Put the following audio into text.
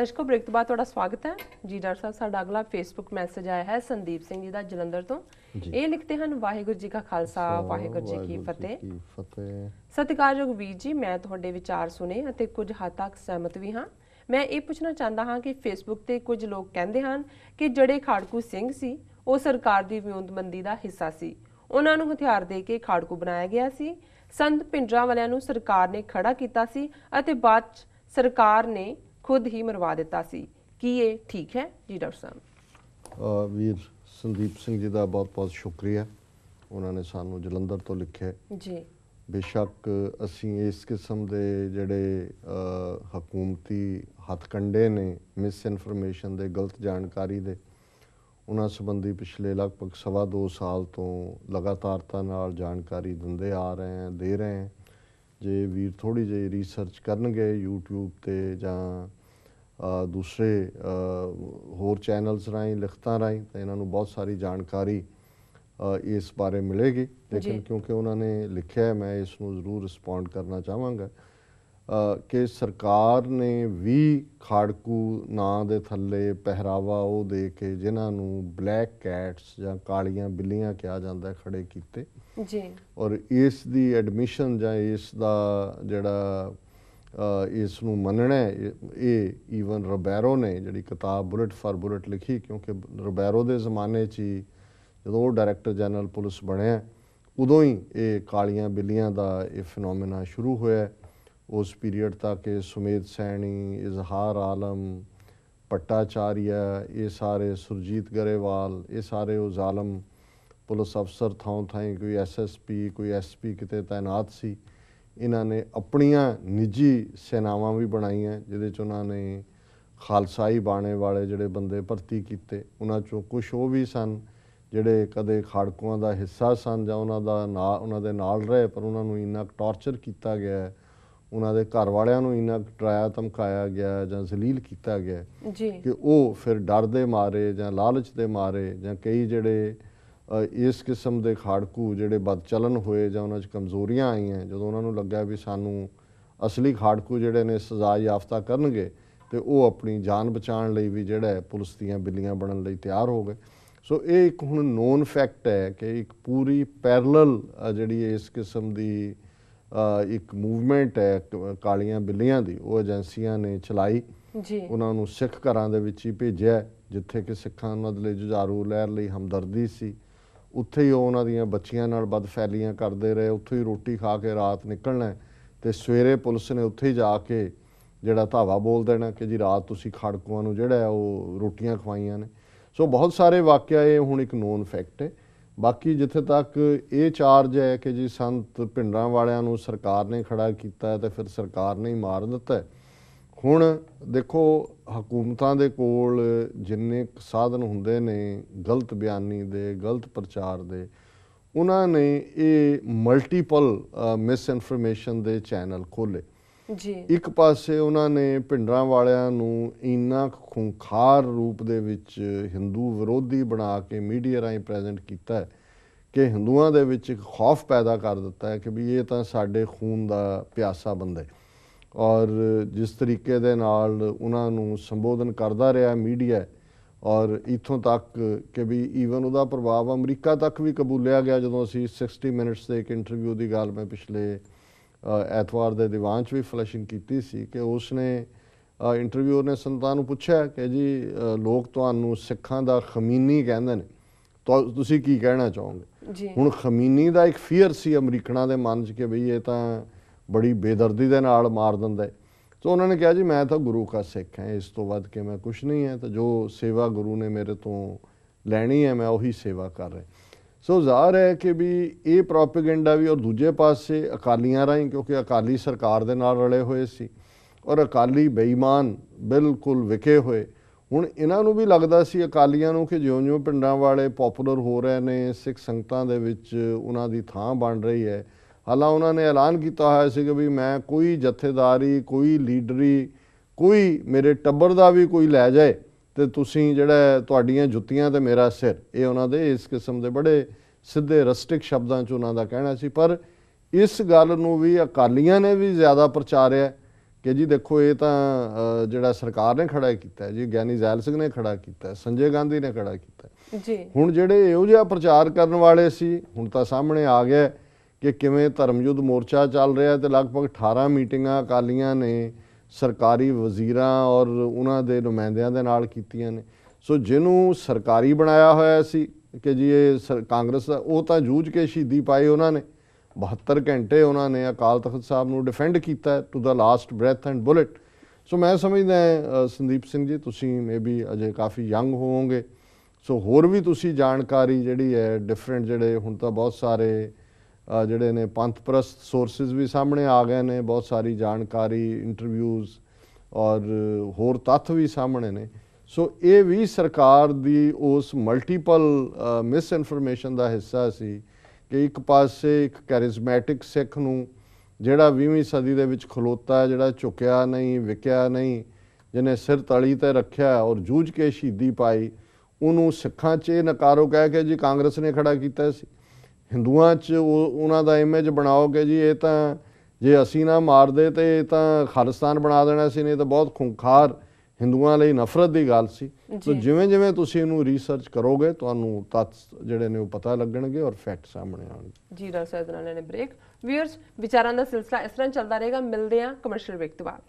दर्शकों ब्रेक तो बाद ਤੁਹਾਡਾ ਸਵਾਗਤ ਹੈ ਜੀ। ਡਾਕਟਰ ਸਾਹਿਬ ਸਾਡਾ ਅਗਲਾ ਫੇਸਬੁੱਕ ਮੈਸੇਜ ਆਇਆ ਹੈ ਸੰਦੀਪ ਸਿੰਘ ਜੀ ਦਾ ਜਲੰਧਰ ਤੋਂ। ਇਹ ਲਿਖਦੇ ਹਨ ਵਾਹਿਗੁਰੂ ਜੀ ਕਾ ਖਾਲਸਾ ਵਾਹਿਗੁਰੂ ਜੀ ਕੀ ਫਤਿਹ। ਸਤਿਕਾਰਯੋਗ ਵੀਰ ਜੀ, ਮੈਂ ਤੁਹਾਡੇ ਵਿਚਾਰ ਸੁਣੇ ਅਤੇ ਕੁਝ ਹੱਦ ਤੱਕ ਸਹਿਮਤ ਵੀ ਹਾਂ। ਮੈਂ ਇਹ ਪੁੱਛਣਾ ਚਾਹੁੰਦਾ ਹਾਂ ਕਿ ਫੇਸਬੁੱਕ ਤੇ ਕੁਝ ਲੋਕ ਕਹਿੰਦੇ ਹਨ ਕਿ ਜਿਹੜੇ ਖਾੜਕੂ ਸਿੰਘ ਸੀ ਉਹ ਸਰਕਾਰ ਦੀ ਵਿਉਂਤਬੰਦੀ ਦਾ ਹਿੱਸਾ ਸੀ, ਉਹਨਾਂ ਨੂੰ ਹਥਿਆਰ ਦੇ ਕੇ ਖਾੜਕੂ ਬਣਾਇਆ ਗਿਆ ਸੀ। ਸੰਤ ਪਿੰਡਰਾਂ ਵਾਲਿਆਂ ਨੂੰ ਸਰਕਾਰ ਨੇ ਖੜਾ ਕੀਤਾ ਸੀ ਅਤੇ ਬਾਅਦ ਸਰਕਾਰ ਨੇ खुद ही मरवा दिता सी। कि ये ठीक है जी डॉक्टर साहब? वीर संदीप सिंह जी का बहुत बहुत शुक्रिया, उन्होंने सानू जलंधर तो लिखे जी। बेशक असी इस किस्म के जड़े हकूमती हथकंडे ने मिस इनफॉर्मेशन के गलत जानकारी दे उन्होंने संबंधी पिछले लगभग 2.25 साल तो लगातारता नाल जानकारी दिंदे आ रहे हैं, दे रहे हैं। जे वीर थोड़ी जी रिसर्च करनगे यूट्यूब ते जां दूसरे होर चैनल्स राहीं लिखतां राहीं तो इन्हां नूं बहुत सारी जानकारी इस बारे मिलेगी। लेकिन क्योंकि उन्होंने लिखा है, मैं इसनूं ज़रूर रिस्पोंड करना चाहांगा कि सरकार ने भी खाड़कू नां दे थल्ले पहरावा वो दे के जिन्हां नूं ब्लैक कैट्स जां कालियां बिल्लियां कहा जाता है खड़े कीते जी। और इस दी एडमिशन जां इस दा जड़ा इस नूं मनना ये ईवन रोबैरो ने जिहड़ी किताब बुलेट फॉर बुलेट लिखी, क्योंकि रोबैरो के जमाने च ही जो डायरैक्टर जनरल पुलिस बनया उदों ही ये कालियां बिल्लियां का ये फिनोमिना शुरू होया। उस पीरीयड तक ये सुमेध सैनी, इजहार आलम, भट्टाचार्य, ये सारे सुरजीत गरेवाल, ये सारे वो जालम पुलिस अफसर थां थाई कोई SSP कोई SP किते तैनात सी। इन्हां ने अपनियां निजी सेनावां भी बनाईयां जिहदे च उन्होंने खालसाई बाणे वाले जिहड़े बंदे भर्ती कीते, उन्हां चों कुछ वो भी सन जिहड़े कदे खाड़कुआं दा हिस्सा सन जां उन्हां दे नाल रहे, पर उन्हां नूं इन्ना टॉर्चर किया गया, उन्हां दे घर वालियां नूं इन्ना डराया धमकाया गया जां जलील किया गया कि वो फिर डर दे मारे जां लालच दे मारे जां कई जिहड़े इस किस्म के खाड़कू जिहड़े बदचलन होए जां उन्हां च कमजोरियां आईयां, जदों उन्हां नूं लग्या भी सानू असली खाड़कू जिहड़े ने सजा याफ्ता करनगे तो वो अपनी जान बचाने लई भी जिहड़ा पुलिस दीयां बिल्लियां बनन लई तैयार हो गए। सो ये एक हुण नोन फैक्ट है कि एक पूरी पैरलल जिहड़ी इस किस्म की एक मूवमेंट है कालियां बिल्लियां दी, वो एजेंसियां ने चलाई। उन्हां नूं सिख घरां दे विच ही भेजिआ जिथे कि सिखां उन्हां दे लई जुझारू लहर लई हमदर्दी सी, उत्थे ही उन्हां दीयां बच्चियां नाल बदफैलियां करते रहे, उत्थे ही रोटी खा के रात निकलना तो सवेरे पुलिस ने उत्थे ही जाके जिहड़ा धावा बोल देना कि जी रात तुसीं खाड़कुआं नूं जिहड़ा वो रोटियां खवाईयां ने। सो बहुत सारे वाक़या ये हुण एक नोन फैक्ट है। बाकी जिथे तक ये चार्ज है कि जी संत पिंडरां वालियां नूं सरकार ने खड़ा किया तो फिर सरकार ने ही मार दिता है। हुण देखो हकूमतां दे कोल जिन्ने साधन हुंदे ने गलत बयानी दे, गलत प्रचार दे, उन्होंने ये मल्टीपल मिस इनफॉर्मेशन दे चैनल खोले जी। एक पासे उन्होंने पिंडरां वालियां नूं इन्ना खूंखार रूप दे विच हिंदू विरोधी बना के मीडिया राहीं प्रेजेंट किया है कि हिंदुआं दे विच एक खौफ पैदा कर दिता है कि भी ये तां साडे खून दा प्यासा बंदा है। और जिस तरीके दे नाल उन्हां नूं संबोधन करदा रहा मीडिया, और इत्थों तक कि भी ईवन उहदा प्रभाव अमरीका तक भी कबूलिया गया। जदों असीं 60 मिनट्स के एक इंटरव्यू की गल मैं पिछले एतवार के दीवान च भी फ्लैशिंग की सी कि उसने इंटरव्यूअर ने संतां नूं पुछया कि जी लोग तुहानूं सिखां दा खमीनी कहंदे ने, तो तुसीं की कहना चाहोगे? हुण खमीनी दा एक फीयर सी अमरीकणां दे मन च कि बई ये तां बड़ी बेदर्दी दे नाल मार दिंदा है। तो उन्होंने कहा जी मैं तो गुरु का सिख है, इस तो वध के मैं कुछ नहीं है, तो जो सेवा गुरु ने मेरे तो लैनी है मैं वही सेवा कर रहा। सो ज़ाहिर है कि भी ये प्रोपेगेंडा भी, और दूजे पासे अकालियां राहीं, क्योंकि अकाली सरकार दे नाल रले हुए सी और अकाली बेईमान बिल्कुल विके हुए। हुण इन्हां नूं भी लगदा सी अकालियां नूं कि जिउं-जिउं पिंडां वाले पॉपुलर हो रहे ने, सिख संगतां दे विच उन्हां दी थां बन रही है। हालां उन्होंने ऐलान किया है कि भी मैं कोई जथेदारी, कोई लीडरी, कोई मेरे टब्बर का भी कोई लै जाए तो तुसीं जिहड़ा तुहाडीआं जुत्तियां ते मेरा सिर, ये उन्होंने इस किस्म के बड़े सीधे रस्टिक शब्दों च उन्हों का कहना सी। पर इस गल नूं भी अकालियां ने भी ज़्यादा प्रचारिया ਕਿ ਜੀ ਦੇਖੋ ਇਹ ਤਾਂ ਜਿਹੜਾ ਸਰਕਾਰ ਨੇ ਖੜਾ ਕੀਤਾ ਹੈ ਜੀ, ਗਿਆਨੀ ਜ਼ੈਲ ਸਿੰਘ ਨੇ ਖੜਾ ਕੀਤਾ ਹੈ, ਸੰਜੇ ਗਾਂਧੀ ਨੇ ਖੜਾ ਕੀਤਾ ਹੈ ਜੀ। ਹੁਣ ਜਿਹੜੇ ਇਹੋ ਜਿਹਾ ਪ੍ਰਚਾਰ ਕਰਨ ਵਾਲੇ ਸੀ, ਹੁਣ ਤਾਂ ਸਾਹਮਣੇ ਆ ਗਿਆ ਕਿ ਕਿਵੇਂ ਧਰਮ ਯੁੱਧ ਮੋਰਚਾ ਚੱਲ ਰਿਹਾ ਤੇ ਲਗਭਗ 18 ਮੀਟਿੰਗਾਂ ਅਕਾਲੀਆਂ ਨੇ ਸਰਕਾਰੀ ਵਜ਼ੀਰਾਂ ਔਰ ਉਹਨਾਂ ਦੇ ਨੁਮਾਇੰਦਿਆਂ ਦੇ ਨਾਲ ਕੀਤੀਆਂ ਨੇ। ਸੋ ਜਿਹਨੂੰ ਸਰਕਾਰੀ ਬਣਾਇਆ ਹੋਇਆ ਸੀ ਕਿ ਜੀ ਇਹ ਕਾਂਗਰਸ ਦਾ, ਉਹ ਤਾਂ ਜੂਝ ਕੇ ਸ਼ਹੀਦੀ ਪਾਈ ਉਹਨਾਂ ਨੇ। 72 ਘੰਟੇ ਉਹਨਾਂ ਨੇ ਅਕਾਲ ਤਖਤ ਸਾਹਿਬ ਨੂੰ ਡਿਫੈਂਡ ਕੀਤਾ to the last breath and bullet. So ਮੈਂ ਸਮਝਦਾ ਸੰਦੀਪ ਸਿੰਘ ਜੀ ਤੁਸੀਂ may be Ajay coffee young ਹੋਵੋਗੇ, ਸੋ ਹੋਰ ਵੀ ਤੁਸੀਂ ਜਾਣਕਾਰੀ ਜਿਹੜੀ ਹੈ ਡਿਫਰੈਂਟ, ਜਿਹੜੇ ਹੁਣ ਤਾਂ ਬਹੁਤ ਸਾਰੇ ਜਿਹੜੇ ਨੇ ਪੰਥ ਪ੍ਰਸਤ ਸੋਰਸਿਸ ਵੀ ਸਾਹਮਣੇ ਆ ਗਏ ਨੇ, ਬਹੁਤ ਸਾਰੀ ਜਾਣਕਾਰੀ, ਇੰਟਰਵਿਊਜ਼ ਔਰ ਹੋਰ ਤੱਥ ਵੀ ਸਾਹਮਣੇ ਨੇ। ਸੋ ਇਹ ਵੀ ਸਰਕਾਰ ਦੀ ਉਸ ਮਲਟੀਪਲ ਮਿਸ ਇਨਫੋਰਮੇਸ਼ਨ ਦਾ ਹਿੱਸਾ ਸੀ ਕਿ ਇੱਕ ਪਾਸੇ ਇੱਕ ਕੈਰਿਜ਼ਮੈਟਿਕ ਸਿੱਖ ਨੂੰ ਜਿਹੜਾ 20ਵੀਂ ਸਦੀ ਦੇ ਵਿੱਚ ਖਲੋਤਾ, ਜਿਹੜਾ ਝੁਕਿਆ ਨਹੀਂ, ਵਿਕਿਆ ਨਹੀਂ, ਜਿਹਨੇ ਸਿਰ ਤਲੀ ਤੇ ਰੱਖਿਆ ਔਰ ਜੂਝ ਕੇ ਸ਼ਹੀਦੀ ਪਾਈ, ਉਹਨੂੰ ਸਿੱਖਾਂ 'ਚ ਇਹ ਨਕਾਰੋ ਕਹਿ ਕੇ ਜੀ ਕਾਂਗਰਸ ਨੇ ਖੜਾ ਕੀਤਾ ਸੀ। ਹਿੰਦੂਆਂ 'ਚ ਉਹਨਾਂ ਦਾ ਇਮੇਜ ਬਣਾਓਗੇ ਜੀ ਇਹ ਤਾਂ ਜੇ ਅਸੀਂ ਨਾ ਮਾਰਦੇ ਤੇ ਇਹ ਤਾਂ ਖਾਲਿਸਤਾਨ ਬਣਾ ਦੇਣਾ ਸੀ, ਨਹੀਂ ਤਾਂ ਬਹੁਤ ਖੂੰਖਾਰ ਹਿੰਦੂਆਂ ਲਈ ਨਫ਼ਰਤ ਦੀ ਗੱਲ ਸੀ। ਸੋ ਜਿਵੇਂ ਜਿਵੇਂ ਤੁਸੀਂ ਇਹਨੂੰ ਰਿਸਰਚ ਕਰੋਗੇ ਤੁਹਾਨੂੰ ਤੱਥ ਜਿਹੜੇ ਨੇ ਉਹ ਪਤਾ ਲੱਗਣਗੇ ਔਰ ਫੈਕਟ ਸਾਹਮਣੇ ਆਉਣਗੇ। ਜੀ ਡਾਕਟਰ ਸਾਹਿਬ ਨਾਲ ਨੇ ਬ੍ਰੇਕ। ਵੀਅਰਸ ਵਿਚਾਰਾਂ ਦਾ ਸਿਲਸਿਲਾ ਇਸ ਤਰ੍ਹਾਂ ਚੱਲਦਾ ਰਹੇਗਾ। ਮਿਲਦੇ ਹਾਂ ਕਮਰਸ਼ੀਅਲ ਬ੍ਰੇਕ ਤੋਂ ਬਾਅਦ।